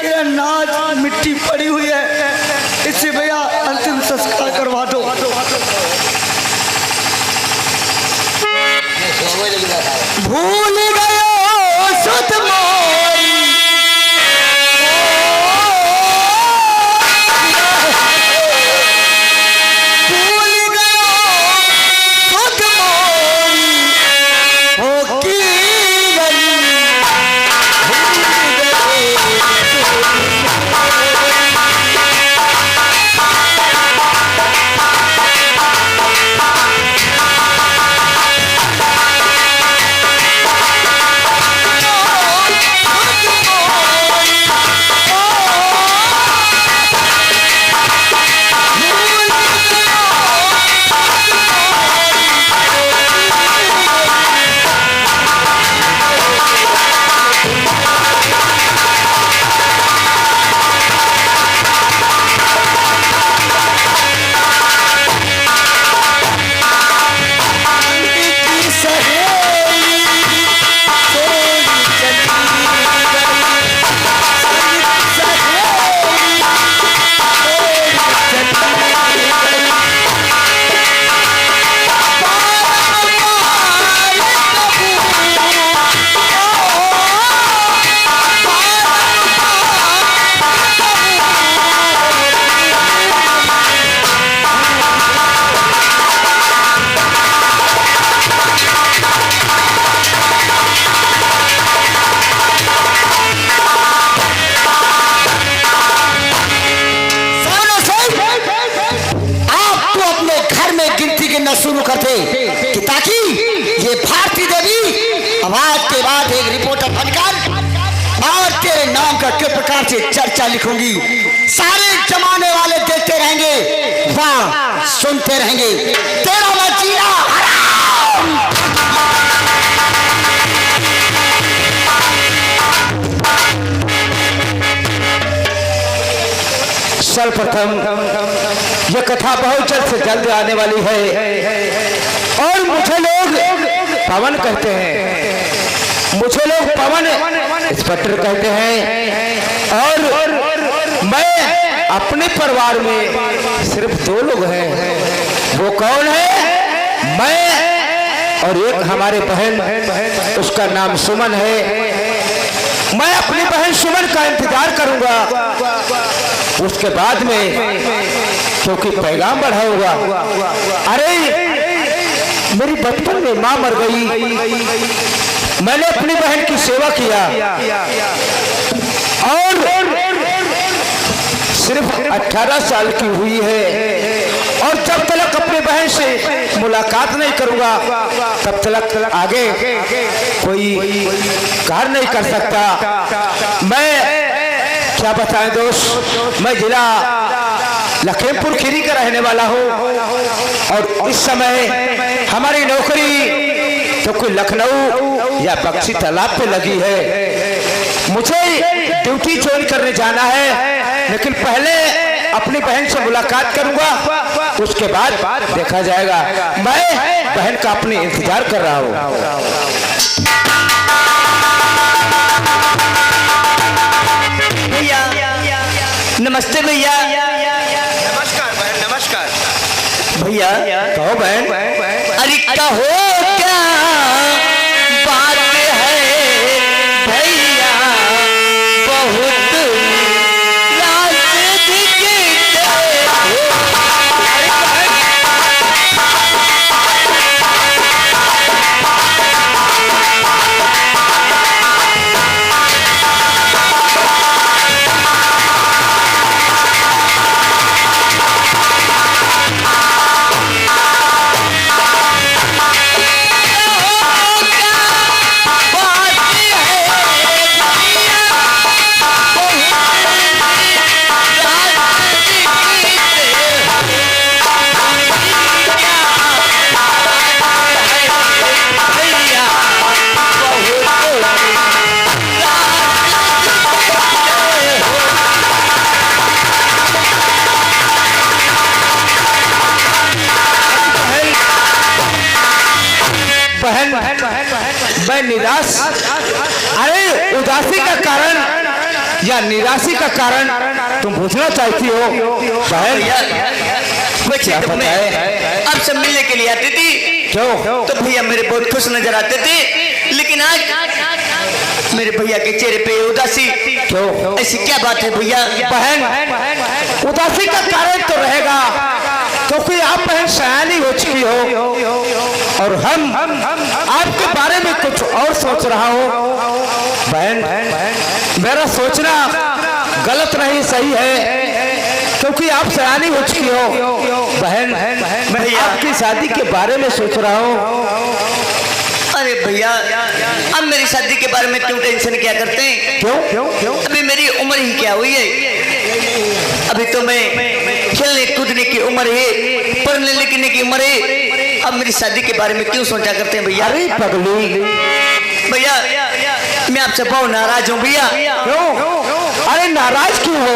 ये अनाज मिट्टी पड़ी हुई है, इससे भैया अंतिम संस्कार करवा दो। भूल गयो सुध मोरी, भूल गयो सुध मोरी हो की गली, शुरू करते कि ताकि ये भारती देवी आवाज के बाद एक रिपोर्टर बनकर और तेरे नाम का किस प्रकार से चर्चा लिखूंगी, सारे जमाने वाले देखते रहेंगे, वाह सुनते रहेंगे, तेरा वजीरा हराम। सर्वप्रथम यह कथा बहुत जल्द से जल्द आने वाली है और मुझे लोग पवन कहते हैं, मुझे लोग पवन इंस्पेक्टर कहते हैं और मैं अपने परिवार में सिर्फ 2 लोग हैं। वो कौन है? मैं और एक हमारे बहन, उसका नाम सुमन है। मैं अपनी बहन सुमन का इंतजार करूंगा, उसके बाद में क्योंकि पैगाम बढ़ाऊंगा। अरे मेरी बचपन में मां मर गई, मैंने अपनी बहन की सेवा किया और सिर्फ 18 साल की हुई है और जब तक अपने बहन से मुलाकात नहीं करूंगा तब तक आगे कोई कार्य नहीं कर सकता। मैं क्या बताएं दोस्त, मैं जिला लखीमपुर खीरी का रहने वाला हूँ और इस समय हमारी नौकरी तो कोई लखनऊ या बक्सी तालाब पे लगी है। मुझे ड्यूटी ज्वाइन करने जाना है, लेकिन पहले अपनी बहन से मुलाकात करूंगा, उसके बाद देखा जाएगा। मैं बहन का अपनी इंतजार कर रहा हूँ। नमस्ते भैया। नमस्कार बहन, नमस्कार भैया। कहो बहन। अरे कहो क्या बात है भैया, बहुत राज दिखते हो। बहन मैं निराश, अरे उदासी का कारण या निराशा का कारण तुम पूछना चाहती हो बहन? भैया वैसे क्या तो पता मैं है? आपसे मिलने के लिए आती थी क्यों? तो भैया मेरे बहुत खुश नजर आते थे, लेकिन आज मेरे भैया के चेहरे पे उदासी। क्यों? ऐसी क्या बात है भैया? बहन उदासी का कारण तो रहेगा क्योंकि आप बहन सयानी हो चुकी हो और हम आपके बारे में कुछ और सोच रहा हूँ। बहन मेरा सोचना गलत नहीं सही है क्योंकि आप सयानी हो चुकी हो। बहन मैं आपकी शादी के बारे में सोच रहा हूँ। अरे भैया अब मेरी शादी के बारे में क्यों टेंशन क्या करते हैं? क्यों? अभी मेरी उम्र ही क्या हुई है? अभी तो मैं खेलने कूदने की उम्र है, पढ़ने लिखने की उम्र है। अब मेरी शादी के बारे में क्यों सोचा करते हैं भैया? अरे पगली, भैया मैं आपसे बहुत नाराज हूँ भैया। क्यों? अरे नाराज क्यों हो?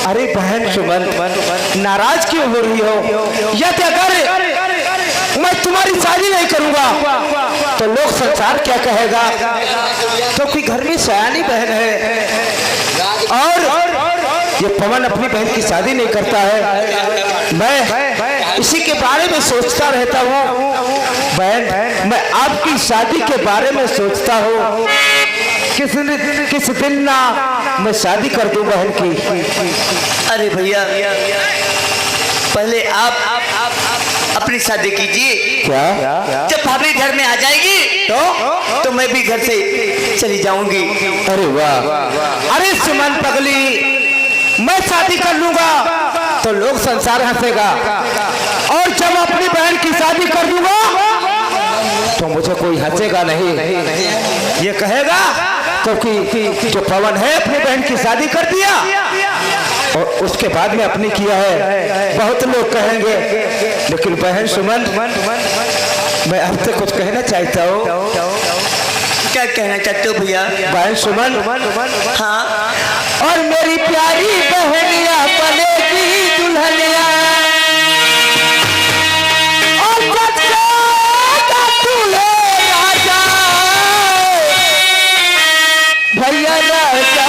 अरे बहन सुमन नाराज क्यों हो रही हो? यदि अगर मैं तुम्हारी शादी नहीं करूंगा तो लोग संसार क्या कहेगा? क्योंकि घर में सयानी बहन है और ये पवन अपनी बहन की शादी नहीं करता है। मैं इसी के बारे में सोचता रहता हूँ। बहन मैं आपकी शादी के बारे में सोचता हूँ। किस दिन ना मैं शादी कर दूं बहन की। अरे भैया पहले आप अपनी शादी कीजिए। क्या? जब भाभी घर में आ जाएगी तो मैं भी घर से चली जाऊंगी। अरे वाह! अरे सुमन पगली, मैं शादी कर लूंगा तो लोग संसार हंसेगा और जब अपनी बहन की शादी कर दूंगा तो मुझे कोई हंसेगा नहीं। ये कहेगा क्योंकि जो पवन है अपनी बहन की शादी कर दिया और उसके बाद में अपनी किया है। बहुत लोग कहेंगे, लेकिन बहन सुमन मैं आपसे कुछ कहना चाहता हूँ। क्या कहना चाहते हो भैया? बहन सुमन, हाँ और मेरी प्यारी बहनिया बनेगी दुल्हनिया और बचेगा दूल्हे राजा, भैया राजा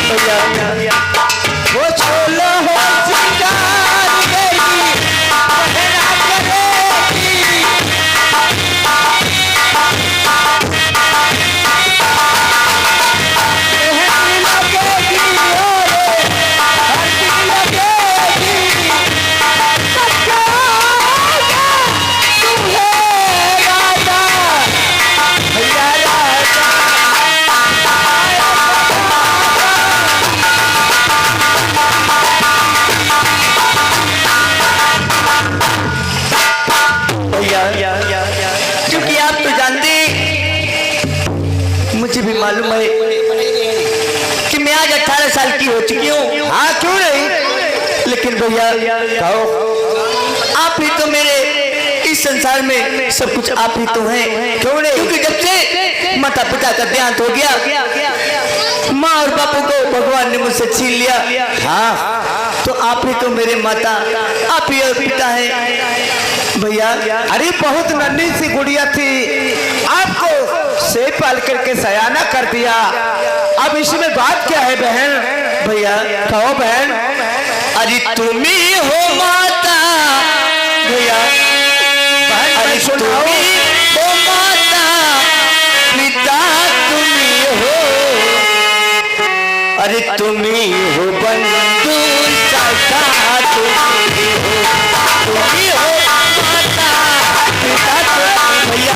बजाएगा। वो छोला हो सिंगार मेरी बहना करेगी, मेहंदी लगेगी और हल्दी लगेगी, सजाएगा तुम्हें राजा, भैया राजा। क्योंकि आप तो जानते, मुझे भी मालूम है कि मैं आज 18 साल की हो चुकी हूँ। हाँ क्यों नहीं? लेकिन भैया कहो। आप ही तो मेरे इस संसार में सब कुछ आप ही तो हैं। क्यों नहीं? क्योंकि जब से माता पिता का देहांत हो गया, माँ और बापू को भगवान ने मुझसे छीन लिया। हाँ तो आप ही तो मेरे माता, आप ही और पिता हैं भैया। अरे बहुत नन्ही सी गुड़िया थी, आपको से पाल करके सयाना कर दिया। अब इसमें बात क्या है बहन? भैया कहो बहन। अरे तुम ही हो माता भैया, अरे तुम ही हो माता, पिता तुम ही हो, अरे तुम ही हो बंधु सखा, तुम ही हो माता पिता तुम भैया।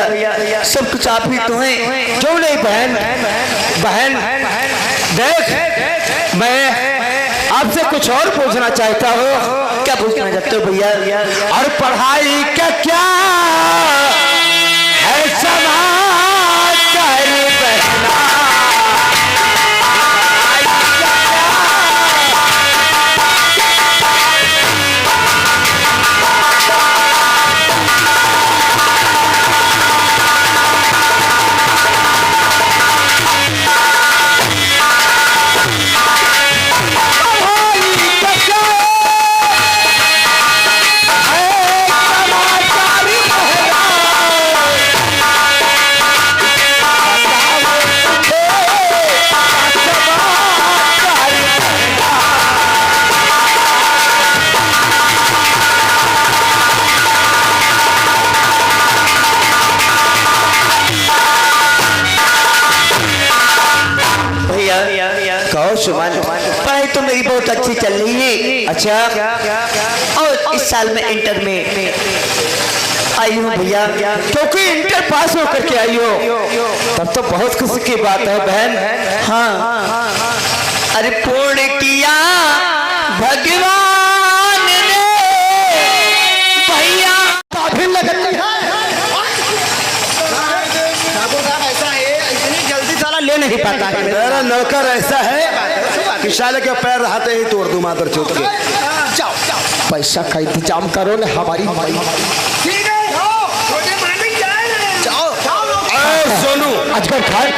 भैया सब कुछ आप ही तो हैं। क्यों नहीं बहन, बहन देख, मैं आपसे कुछ और पूछना चाहता हूँ। क्या पूछना चाहते हो भैया? और पढ़ाई का क्या है समाचार बहना? पढ़ाई तो मेरी बहुत अच्छी चल रही है। अच्छा, और इस साल में इंटर में आई हूँ भैया। क्योंकि इंटर पास होकर के आई हो, तब तो बहुत खुशी की बात है बहन। हाँ, अरे पूर्ण किया भगवान ने भैया। काफी लगती है, इतनी जल्दी साला ले नहीं पाता है। मेरा नौकर ऐसा है कि साले के पैर रहते ही तोड़ दूं मादर चौथ के। जाओ पैसा का इंतजाम करो ना हमारी माई। ठीक है, जाओ सोनू अजगर खाए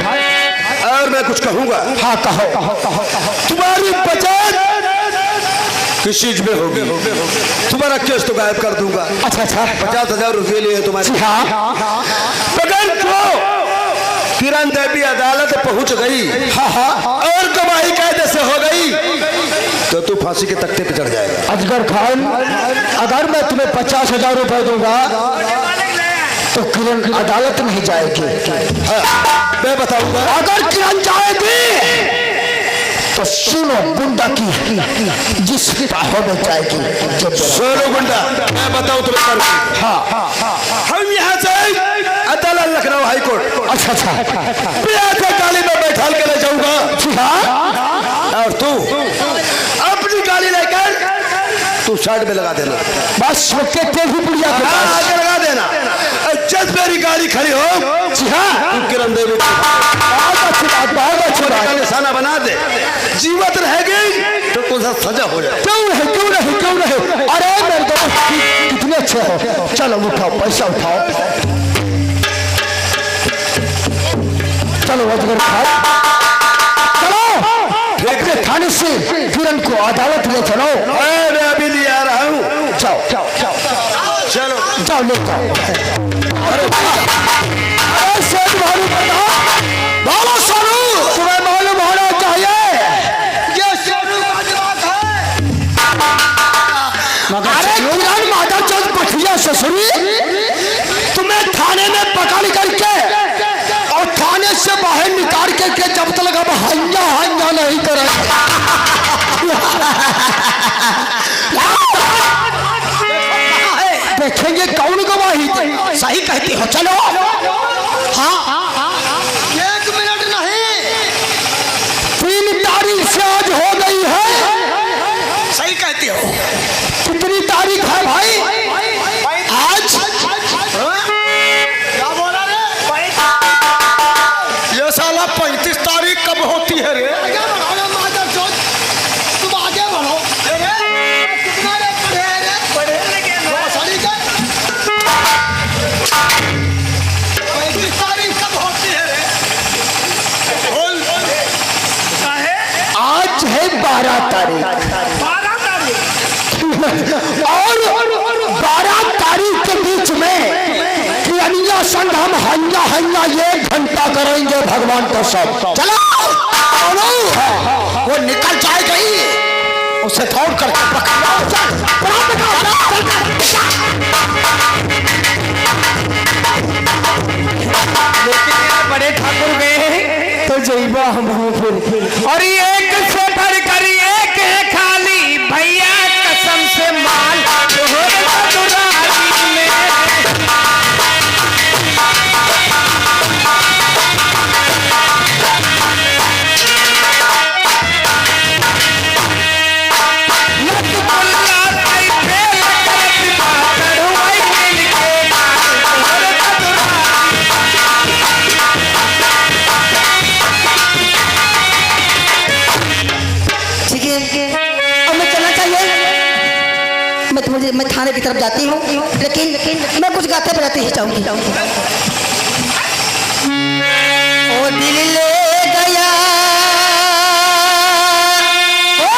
और मैं कुछ कहूंगा। हाँ कहो। तुम्हारी बचत किस चीज में होगी? तुम्हारा केस तो गायब कर दूंगा। अच्छा 50,000 रुपये लिए तुम्हारे। हाँ, मगर जो किरण देवी अदालत पहुंच गई, हाँ, और गवाही कायदे से हो गई, तो तू फांसी के तख्ते पे चढ़ जाएगा। अजगर खान, अगर मैं तुम्हें 50,000 रुपए दूंगा तो किरण अदालत नहीं जाएगी। हाँ, मैं बताऊंगा। अगर किरण जाएगी तो सुनो गुंडा की जिस हो में जाएगी। सोनो गुंडा, मैं बताऊं तुम्हें। हाँ, हम यहाँ से अदालत लखनऊ हाई कोर्ट। अच्छा, मैं गाड़ी में बैठा के ले जाऊंगा। और तू अपनी गाड़ी लेकर तू साइड में लगा देना, बस भी बुढ़िया आगे लगा देना। जब मेरी गाड़ी खड़ी हो, तू किरण देवी बहुत अच्छी बात निशाना बना दे। जीवित रहेगी तो कुछ सजा हो जाए। क्यों नहीं। अरे मेरे दोस्त कितने अच्छे हो। चलो उठाओ, पैसा उठाओ। चलो अजगर खाओ, चलो थाने से किरण को अदालत ले चलो। मैं अभी ले आ रहा हूँ। जाओ चलो ले जाओ। अरे सेठ बोलो सोनू, तुम्हें मालूम होना चाहिए ये सोनू का जवाब है। अरे किरण माता चौथ पठिया ससुरी तुम्हें थाने में पकड़ करके और थाने से बाहर निकाल के जब तक अब हंजा नहीं करेंगे। देखेंगे कौन गवाही। सही कहती हो, चलो। हाँ, 1 मिनट नहीं, 3 तारीख से आज हो गई है। सही कहती हो। कितनी तारीख है भाई? आज। क्या बोला रे? ये साला 35 तारीख कब होती है रे? तुम आगे बढ़ो। आज है 12 तारीख और 12 तारीख के बीच में किरनिया संग हम हंगा 1 घंटा करेंगे भगवान को सब। चलो वो निकल जाए गई, उसे दौड़ करके पकड़ो। बड़े ठाकुर गए तो जईबा हम फिर। और एक से भर कर एक है खाली भैया कसम से माल में थाने की तरफ जाती हूँ, लेकिन मैं कुछ गाते बजाते ही जाऊंगी। ओ दिल ले गया, ओ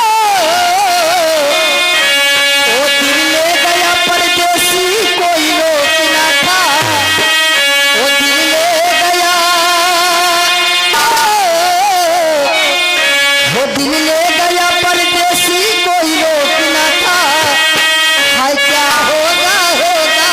दिल ले गया परदेसी कोई लोग ना था, ओ दिल ले गया, वो दिल ले गया परदेसी कोई लोग ना था, हाय क्या होगा होगा होगा।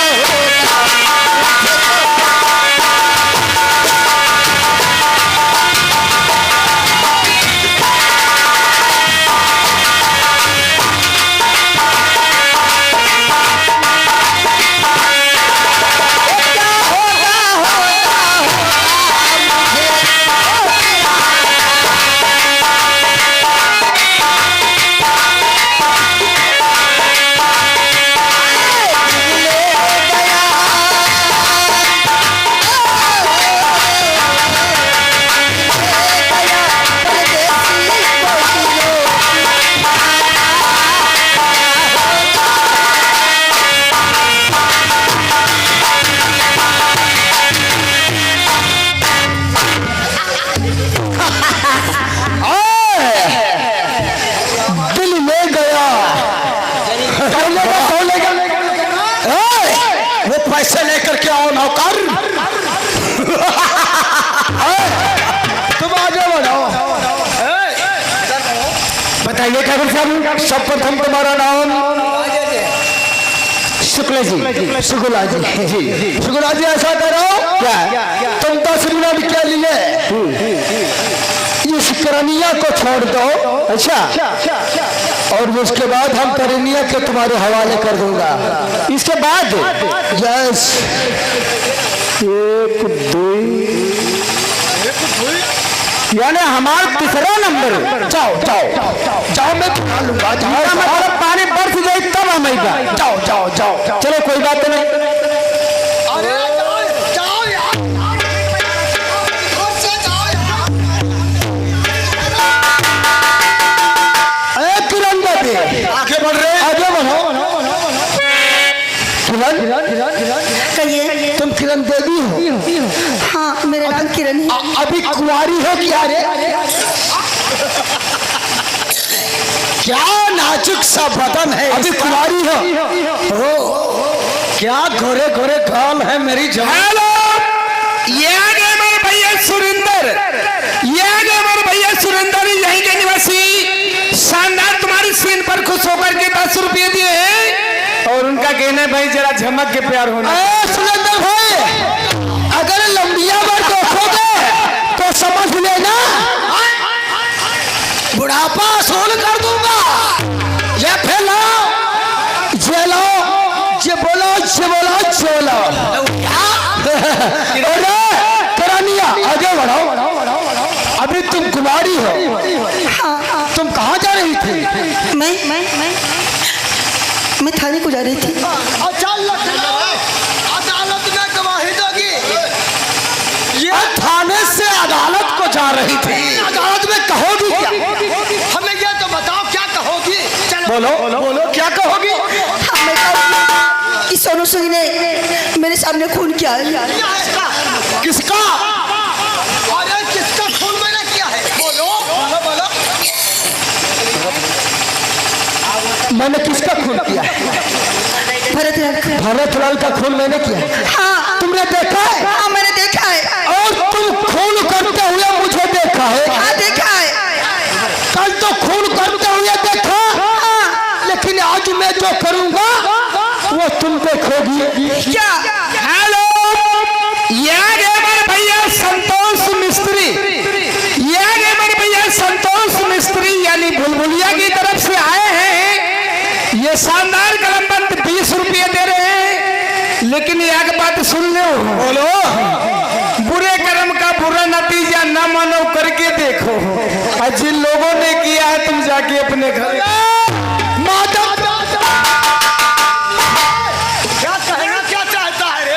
दिल ले गया, कौन लेगा, कौन लेगा? वो पैसे लेकर के आओ नौकर। तुम आगे बढ़ो। बताइए ठाकुर साहब, सर्वप्रथम तुम्हारा नाम? शुक्ला जी। शुक्ला जी, शुक्ला जी ऐसा करो, क्या तुम 10 रुपया भी क्या लिए, इस करनिया को छोड़ दो, अच्छा, और उसके बाद हम करनिया के तुम्हारे हवाले कर दूंगा। इसके बाद यस 1 2 यानी हमारा तीसरा नंबर। जाओ जाओ जाओ, मैं खा लूंगा। मतलब पानी बरस जाए तब हम आएगा। जाओ जाओ जाओ, चलो कोई बात नहीं। अरे जाओ यार, किरण देवी आगे बढ़ रहे, आगे बढ़ो। किरण, कहिए। तुम किरण देवी हो? हाँ, मेरा नाम किरण है। अभी कुंवारी हो क्या रे? क्या नाजुक सा बदन है, अभी कुंवारी हो? क्या घोरे घोरे गाल है मेरी जान। हेलो, ये आगे मेरे भैया सुरेंद्र, ये आगे मेरे भैया सुरेंद्र यहीं के निवासी। शानदार तुम्हारी सीन पर खुश होकर के 10 रुपये दिए हैं, और उनका कहना है भाई जरा झमक के प्यार होना। सुरेंद्र भाई, अगर लंबिया बार देखोगे तो समझ लेना बुढ़ापा सोल कर दूंगा। ये फैलो, ये लो, ये बोलो, ये बोलो, ये लो। करानिया आगे बढ़ो। अभी तुम कुमारी हो, तुम कहाँ जा रही थी? मैं थाने को जा रही थी। अदालत में गवाही दोगी? ये थाने से अदालत को जा रही थी, अदालत में कहोगी क्या? हमें ये तो बताओ क्या कहोगी? चलो बोलो बोलो, क्या कहोगी? मैं कहूँगी कि सोनू सिंह ने मेरे सामने खून किया है। किसका? अरे किसका खून मैंने किया है? बोलो बोलो बोलो। मैंने किसका खून किया? भरतलाल का। भरतलाल का खून मैंने किया। हाँ, तुमने देखा है? हाँ, मैंने देखा है। और तुम खून करते हुए मुझे देखा है? हाँ, देखा है। कल तो खून करते हुए देखा, लेकिन आज मैं जो करूंगा वो तुम देखोगी। क्या? हेलो, ये मेरे भैया संतोष मिस्त्री, ये मेरे भैया संतोष मिस्त्री यानी भुलभुलिया की तरफ से आए हैं। ये शानदार कलमबंद 20 रुपये दे रहे हैं, लेकिन एक बात सुन लो। बोलो। बुरे कर्म का बुरा नतीजा न मानो, करके देखो। और जिन लोगों ने किया है तुम जाके अपने घर माता। क्या कहना क्या चाहता है रे?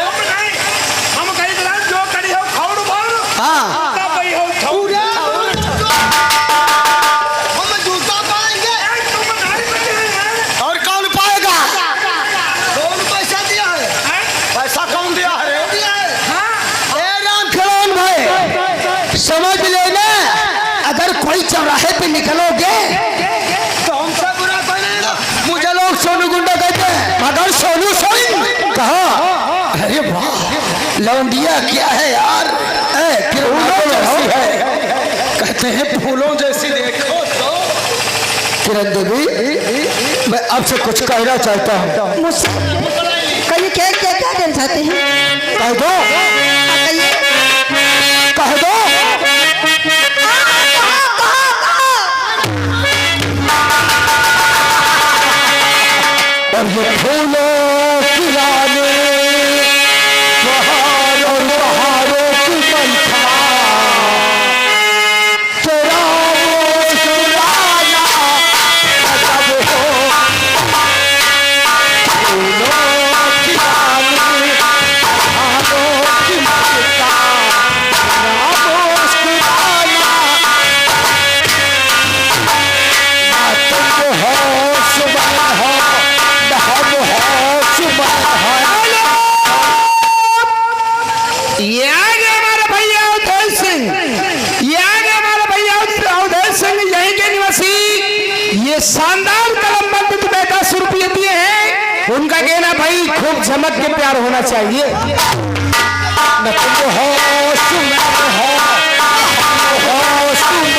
हम कहीं जो करी हो खौड़ बोल। हाँ, पूरे हम जूता पाएंगे। और कौन पाएगा? क्या है यार? फूलों जैसी है। कहते हैं फूलों जैसी, देखो तो। किरण देवी, मैं आपसे कुछ कहना चाहता हूँ। मुझसे कहिए, क्या क्या क्या कहना चाहते हैं? कह दो, कहिए। कह दो। और ये फूलों की रानी बहार और बहारों की मंथा, तेरा वो सुराना अजब हो। फूलों की रानी बहारों की मंथा, तेरा वो सुराना ना तुम हो सुबह हो ये आ गए हमारे भैया उदय सिंह, ये आ गए हमारे भैया उदय सिंह, यहीं के निवासी। ये शानदार कलम बंद तुम्हें 10 रुपये दिए हैं। उनका कहना भाई खूब झमक के प्यार होना चाहिए। न तुम हो सुना हो, हो सुना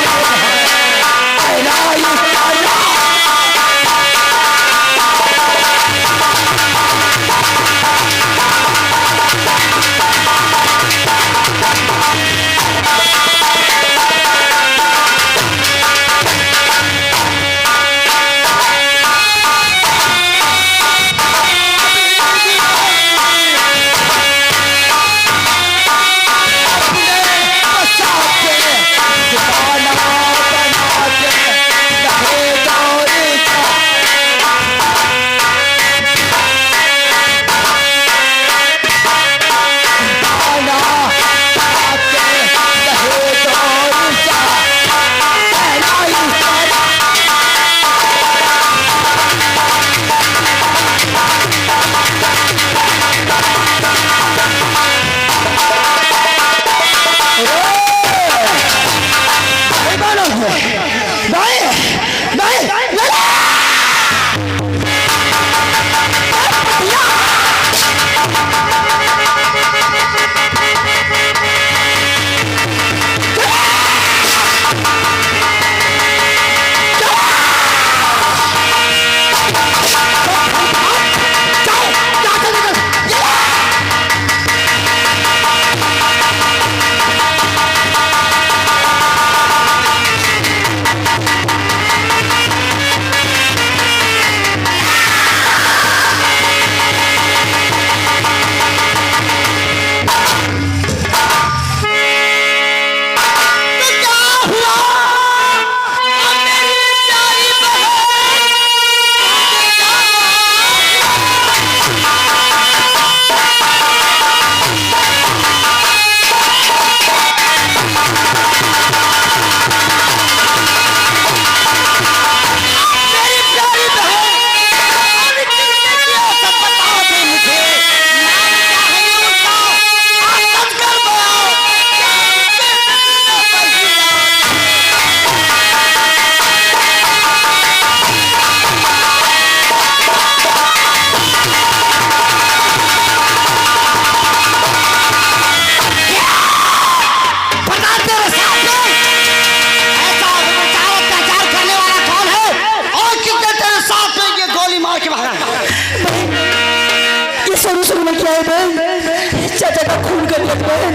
चाचा का खून कर लगता है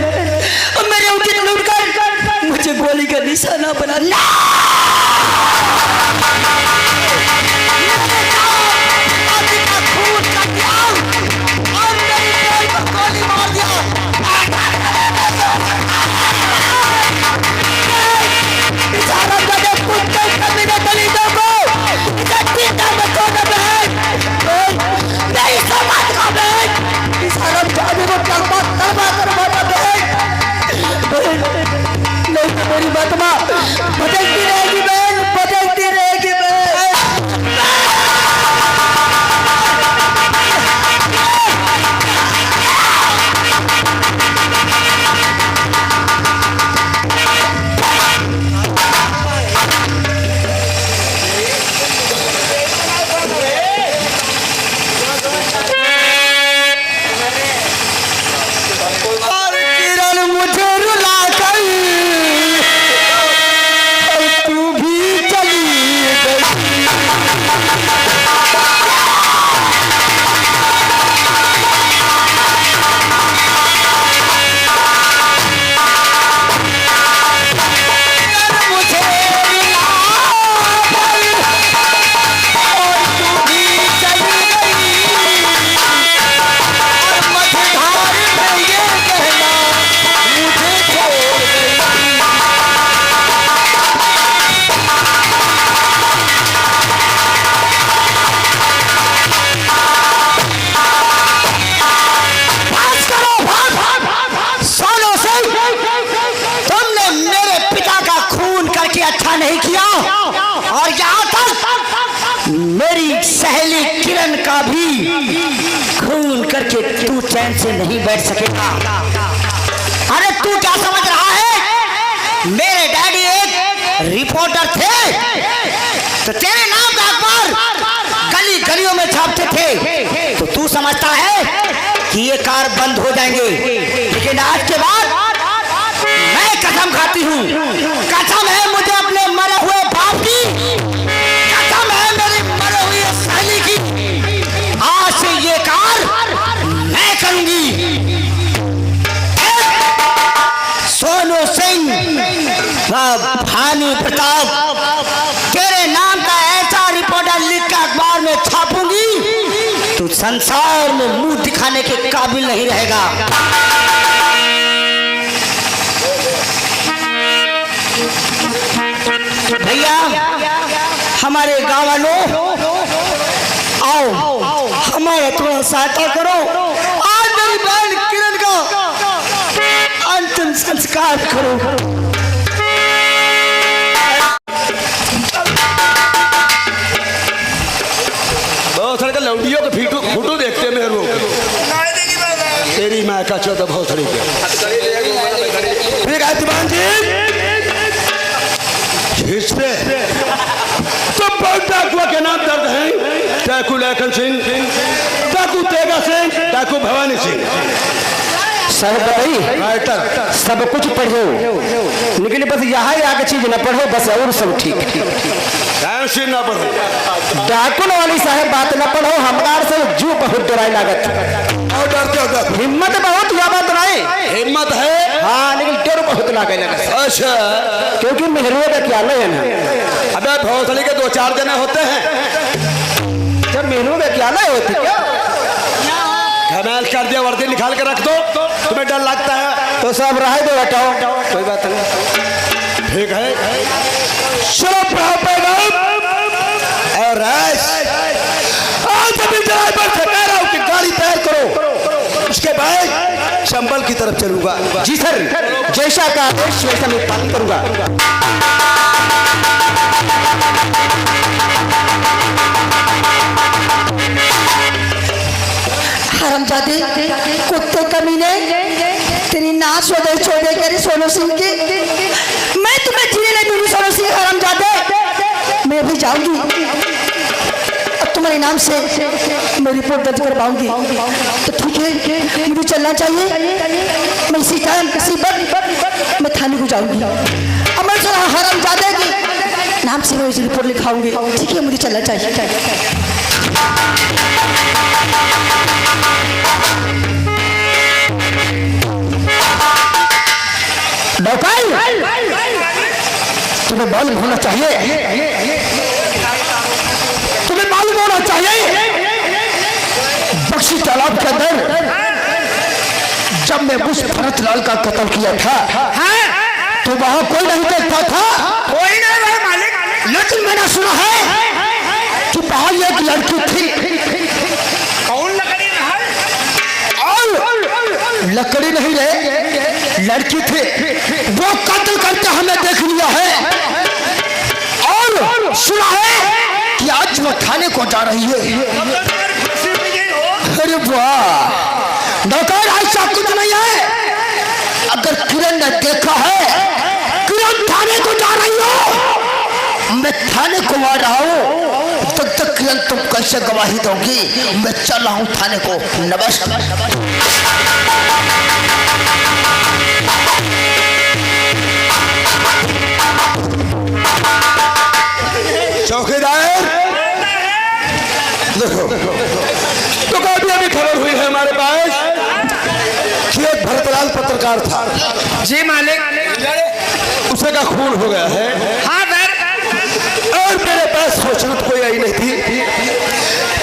और मेरे उचित लूट कर मुझे गोली का निशाना बना। मेरी बात मां बदलती मेरी सहेली किरण का भी खून करके तू चैन से नहीं बैठ सकेगा। अरे तू क्या समझ रहा है? मेरे डैडी एक रिपोर्टर थे, तो तेरे नाम का अखबार गली गलियों में छापते थे, तो तू समझता है कि ये कार बंद हो जाएंगे। लेकिन आज के बाद मैं कसम खाती हूँ, कसम है मुझे अपने मरे हुए बाप की, कसम है मेरी मरे हुई सहेली की, आज से ये कार मैं करूंगी। सोनू सिंह, भानु प्रताप, तेरे नाम का ऐसा रिपोर्टर लिख कर अखबार में छापूंगी, तू संसार में मुंह दिखाने के काबिल नहीं रहेगा। भैया, हमारे गांव वालों, आओ हमारा थोड़ा सहायता करो, आज मेरी बहन किरण का अंतिम संस्कार करो। बहुत सारे लौंडियों के फोटो देखते मेरे लोग, तेरी माँ का चौदह बहुत सारी तो डाकुआ के नाम दर्द हैं, डाकू लखन सिंह, डाकू तेगा सिंह, डाकू भवानी सिंह। साहब बताइए, सब कुछ पढ़ो, लेकिन बस यहाँ आगे चीज न पढ़ो, बस और सब ठीक। ना पढ़ो, डाकुन वाली साहब बात न पढ़ो, हमारे सब जू बहुत डराई लागत, और डरते हो हिम्मत बहुत ज्यादा डराए, हिम्मत है हाँ, लेकिन डर बहुत लागे लगत। अच्छा, क्योंकि मेहरुए का क्या है ना, अबे भौसली के दो चार जने होते हैं, जब मेहरुए का क्या होती क्या, घमेल कर दिया, वर्दी निकाल के रख दो, तुम्हें डर लगता है तो सब रह दो, हटाओ, कोई बात नहीं, ठीक है। चलो पैगाम और आज अभी ड्राइवर से कह रहा हूँ कि गाड़ी तैयार करो, उसके बाद चंबल की तरफ चलूंगा। जी सर, जैसा का आदेश वैसा मैं पालन करूंगा। हरामजादे, कुत्ते कमीने, तेरी नाक छोड़े छोड़े करे सोनू सिंह की, मैं तुम्हें जीने नहीं दूंगी सोनू सिंह हरामजादे, मैं अभी जाऊंगी, अब तुम्हारे नाम से मैं रिपोर्ट दर्ज करवाऊंगी, तो ठीक है, मुझे चलना चाहिए, मैं इसी टाइम इसी वक्त मैं थाने को जाऊंगी, अब मैं हरामजादे की नाम से मैं इसी रिपोर्ट लिखाऊंगी, ठीक है, मुझे चलना चाहिए। तुम्हें मालूम होना चाहिए, तुम्हें मालूम होना चाहिए, बख्शी तालाब के अंदर जब मैं उस भरतलाल का कत्ल किया था, तो वहां कोई नहीं देखता था, कोई नहीं रहा मालिक, लेकिन मैंने सुना है कि वहां एक लड़की थी, कौन लकड़ी रहा, और लकड़ी नहीं रहे, लड़की थी, वो कत्ल करके हमें देख लिया है, और सुना है कि आज वो थाने को जा रही है। अरे वाह, नौकर ऐसा कुछ नहीं है, अगर किरण ने देखा है, किरण थाने को जा रही हो, मैं थाने को आ रहा हूँ, तब तक किरण तुम कैसे गवाही दोगी, मैं चल रहा हूँ थाने को। नमस्कार। चौकीदार, देखो तो अभी खबर हुई है हमारे पास कि एक भरतलाल पत्रकार था। जी मालिक, उसे का खून हो गया है। हाँ सर, और मेरे पास सोचना तो कोई आई नहीं थी,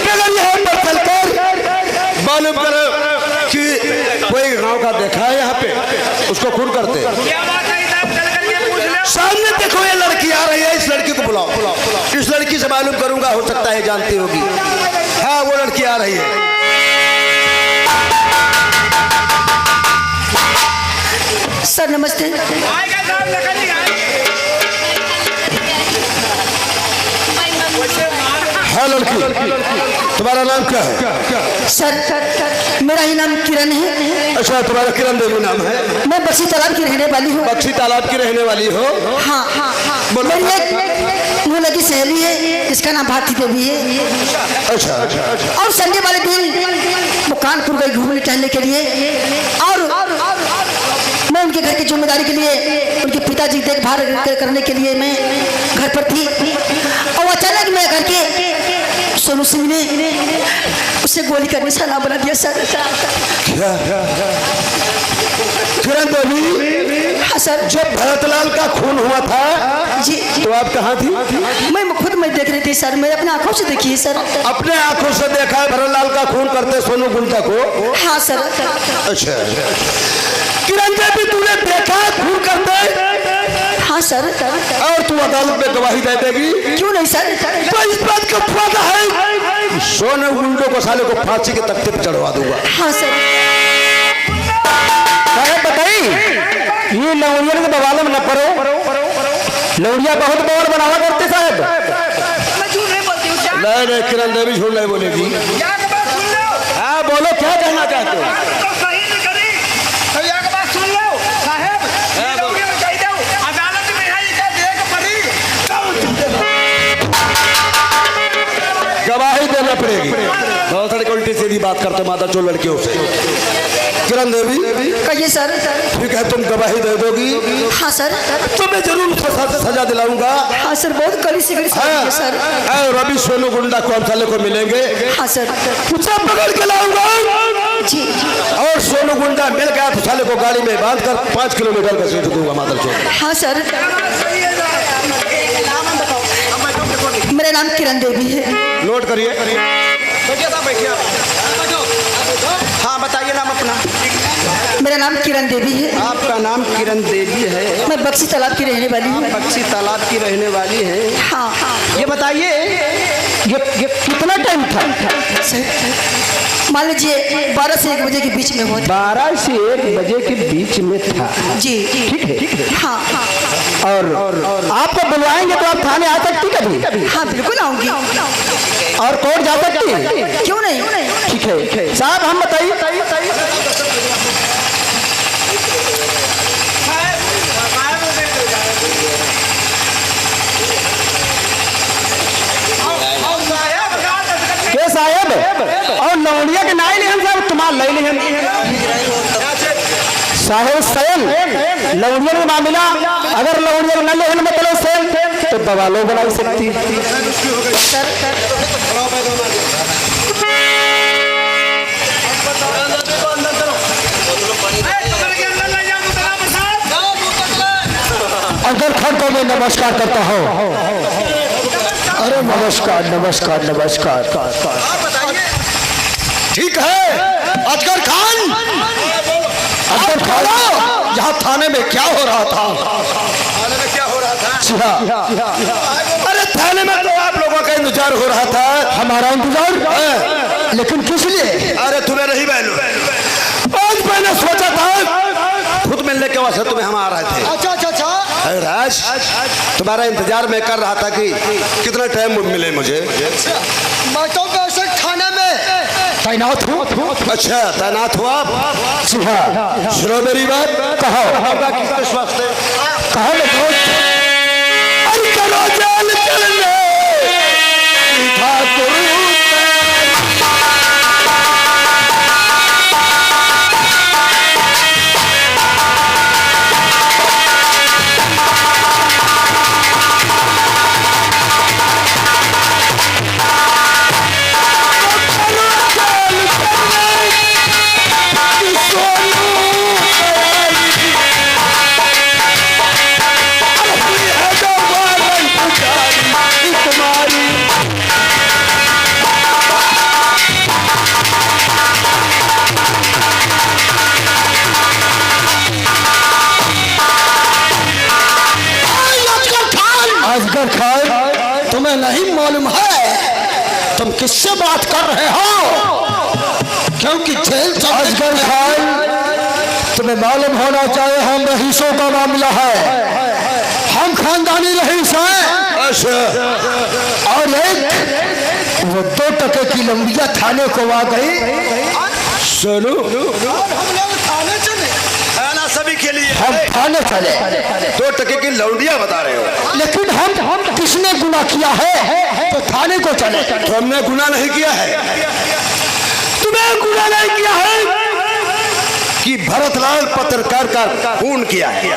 मगर यहाँ पर चलकर मालूम करो कि कोई गांव का देखा है यहाँ पे, उसको खून करते। सामने देखो ये लड़की आ रही है, इस लड़की को बुलाओ, इस लड़की से मालूम करूंगा, हो सकता है जानती होगी। हाँ, वो लड़की आ रही है। सर नमस्ते। है लड़की, तुम्हारा नाम क्या है? सर मेरा ही नाम किरण है। अच्छा, तुम्हारा किरण देवी नाम है। मैं बक्सी तालाब की रहने वाली हूँ। बक्सी तालाब की रहने वाली हो? हाँ बोलो। मेरी एक वो लगी सहेली है जिसका नाम भारती देवी है। अच्छा अच्छा। और संडे वाले दिन वो कानपुर गई घूमने टहलने के लिए, और मैं उनके घर की जिम्मेदारी के लिए, उनके पिताजी की देखभाल करने के लिए मैं घर पर थी। और अचानक मैं घर के सोनू सिंह ने उसे गोली का निशाना बना दिया सर। क्या किरण देवी? हाँ सर। जब भरतलाल का खून हुआ था जी तो आप कहाँ थी? मैं खुद मैं देख रही थी सर, मैं अपने आंखों से देखी है सर। अपने आंखों से देखा है भरतलाल का खून करते सोनू गुंडा को? हाँ सर। अच्छा, किरण देवी तूने देखा खून करते? हाँ सर। और तू अदालत में गवाही दे देगी? क्यों नहीं सर? तो इस बात का फायदा है सोनू गुंडों को साले को फांसी के तख्ते पर चढ़वा दूंगा। हाँ सर। बताई ये लौड़िया के बवाल में न पड़ो, लौड़िया बहुत बवाल बनावा करते साहब। नहीं नहीं किरण देवी झूठ नहीं बोलेगी। हाँ बोलो, क्या कहना चाहते हो? गवाही देना पड़ेगी। बहुत सारी उल्टी सीधी बात करते माता चोर लड़कियों से। किरण देवी कहिए सर। ठीक है, तुम गवाही दे दोगी? हाँ सर। तो मैं जरूर सजा दिलाऊंगा। हाँ सर, बहुत कड़ी से कड़ी सजा है सर। रवि सोनू गुंडा कौन साले को मिलेंगे? हाँ सर। उसे पकड़ के लाऊंगा जी। और सोनू गुंडा मिल गया तो साले को गाड़ी में बांध कर 5 किलोमीटर का सीट दूंगा माता चोर। हाँ सर। मेरा नाम किरण देवी है। नोट करिए। हाँ बताइए नाम अपना। मेरा नाम किरण देवी है। आपका नाम किरण देवी है। मैं बक्सी तालाब की रहने वाली हूँ। बक्सी तालाब की रहने वाली है। हाँ। ये बताइए ये कितना टाइम था? मान लीजिए 12 से 1 बजे के बीच में हुआ था। 12 से 1 बजे के बीच में था। जी ठीक है। हाँ। और आपको बुलवाएंगे तो आप थाने आ सकती कभी? हाँ बिल्कुल आऊंगी। और कोर्ट जा सकती? क्यों नहीं? ठीक है साहब, हम बताइए। के साहब और लौड़िया के नाई लिहन साहब तुम्हार ले लिहन साहेब सैन लौड़िया का मामला, अगर लौड़िया न लेहन मतलब सैन तो बवालो बना सकती। अगर खड़ को मैं नमस्कार करता हूँ। अरे नमस्कार नमस्कार नमस्कार। ठीक है अजगर खान, अजगर खान यहाँ थाने में क्या हो रहा था? थाने में क्या हो रहा था? जी हाँ। अरे थाने में तो आप लोगों का इंतजार हो रहा था। हमारा इंतजार? लेकिन किस लिए? अरे तुम्हें नहीं मालूम, आज मैंने सोचा था खुद मिलने के वास्ते तुम्हें हम आ रहे थे। अच्छा अच्छा अच्छा। अरे राज, तुम्हारा इंतजार मैं कर रहा था कि कितना टाइम मिले मुझे। मैं तो वैसे थाने में तैनात हूँ। अच्छा तैनात हुआ आप? जी हाँ। सुनो मेरी बात। कहो किस वास्ते? कहो अजगर खान, तुम्हें नहीं मालूम है तुम किससे बात कर रहे हो? क्योंकि जेल अजगर खान, तुम्हें मालूम होना चाहिए हम रहीसों का मामला है। हम खानदानी रहीस हैं। अच्छा। और एक वो 2 टके की लंबिया थाने को आ गई। सोनू हम लोग थाने चले ना सभी के लिए हम थाने चले, 2 टके की लौंडिया बता रहे हो। लेकिन हम किसने गुनाह किया है तो थाने को चले। तो हमने गुनाह नहीं किया है। तुम्हें गुनाह नहीं किया है कि भरतलाल पत्रकार का खून किया है।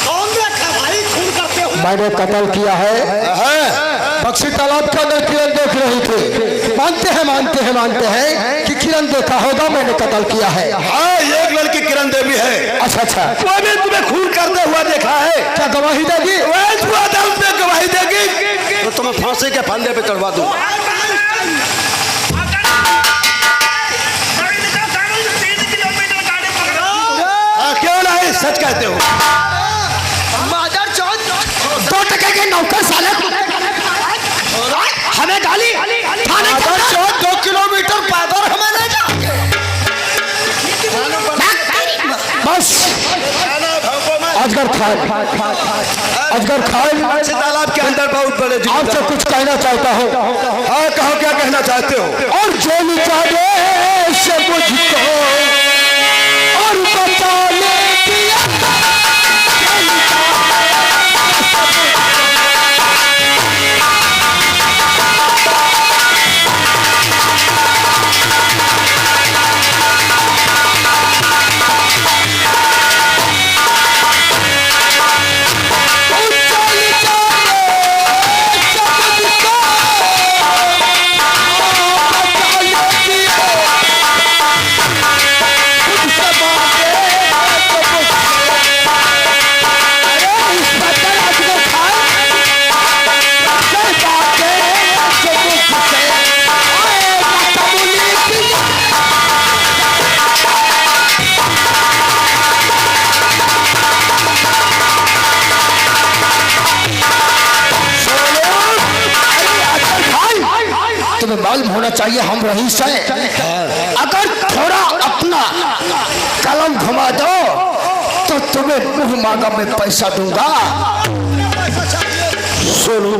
कौन रखा भाई खून करते हुए? मैंने कत्ल किया है। बक्सी तालाब के अंदर किरण देख रही थी। मानते हैं कि किरण देखा होगा मैंने कत्ल किया है। हाँ, एक लड़की किरण देवी है। अच्छा, वो भी तुम्हें खून करते हुआ देखा है। क्या गवाही देगी? तू अदालत में गवाही देगी तो तुम्हें फांसी के फंदे पे चढ़वा दूं। क्यों नहीं, सच कहते हो। मादर चौथ 2 टके के नौकर साले हमें डाली थाने के अंदर। 2 किलोमीटर पैदल हमें ले जा। बस अजगर खान तालाब के अंदर बहुत बड़े आपसे कुछ कहना चाहता हूँ। हाँ, कहो क्या कहना चाहते हो। और जो निचारे से मुझको और बचा ले दिया। तुम्हें मालूम होना चाहिए हम रईस हैं। अगर थोड़ा अपना कलम घुमा दो तो तुम्हें मुंह मांगा मैं पैसा दूंगा। सुनो,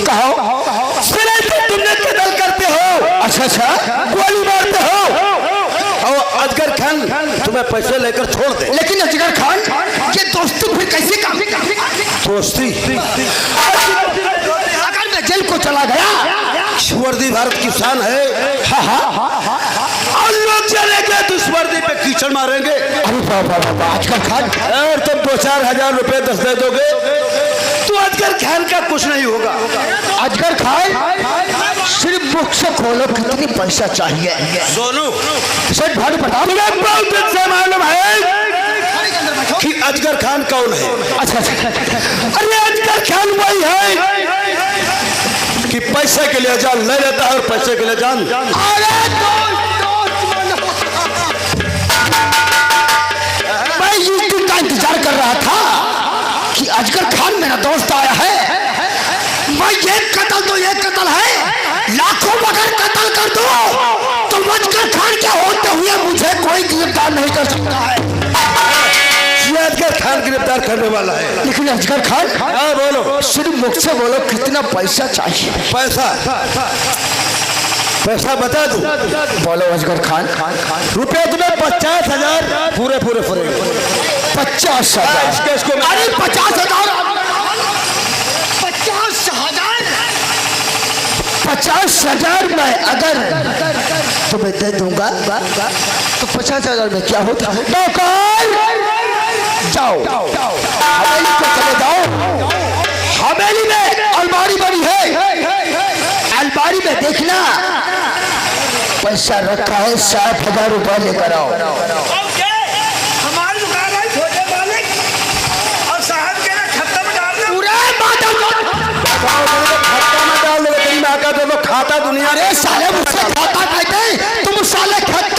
कहो सुने तो तुमने कत्ल करते हो। अच्छा, गोली मारते हो। और अजगर खान तुम्हें पैसे लेकर छोड़ दे। लेकिन अजगर खान ये दोस्ती फिर कैसे काम? दोस्ती अगर मैं जेल को चला गया, वर्दी भारत की शान है। और लोग चलेंगे वर्दी पे कीचड़ मारेंगे। अरे बाबा अजगर खान, और तुम 2-4 हजार रुपए 10 दे दोगे तो अजगर खान का कुछ नहीं होगा। अजगर खान सिर्फ मुख से खोलो कितनी पैसा चाहिए। सोनू, सच भाई बताओ। तुम्हें बहुत अच्छा मालूम है कि अजगर खान कौन है। अच्छा, अरे अजगर खान वही है कि पैसे के लिए जान ले लेता है और पैसे के लिए जान। मैं इस दिन का इंतजार कर रहा था कि अजगर खान मेरा दोस्त आया है। मैं ये कत्ल है, लाखों बगैर कत्ल कर दो तो अजगर खान के होते हुए मुझे कोई गिरफ्तार नहीं कर सकता है। ये अजगर खान गिरफ्तार करने वाला है। लेकिन अजगर खान, हाँ बोलो। सिर्फ मुख से बोलो कितना पैसा चाहिए। पैसा बता दूं। बोलो अजगर खान। रुपए तुम्हें 50,000 पूरे 50,000। अरे 50,000 50,000 में अगर तुम्हें दे दूंगा तो 50,000 में क्या होता है? जाओ हवेली को चले जाओ। हवेली में अलमारी बनी है, अलमारी में देखना पैसा रखा है। 60,000 रुपए लेकर आओ। हमारी दुकान है छोटे मालिक और साहब के ना खत्ता में डाल दो। पूरा खाता में डाल दो। तेरी माँ का तो खाता दुनिया। अरे साले मुझसे खाता कहते तुम साले खत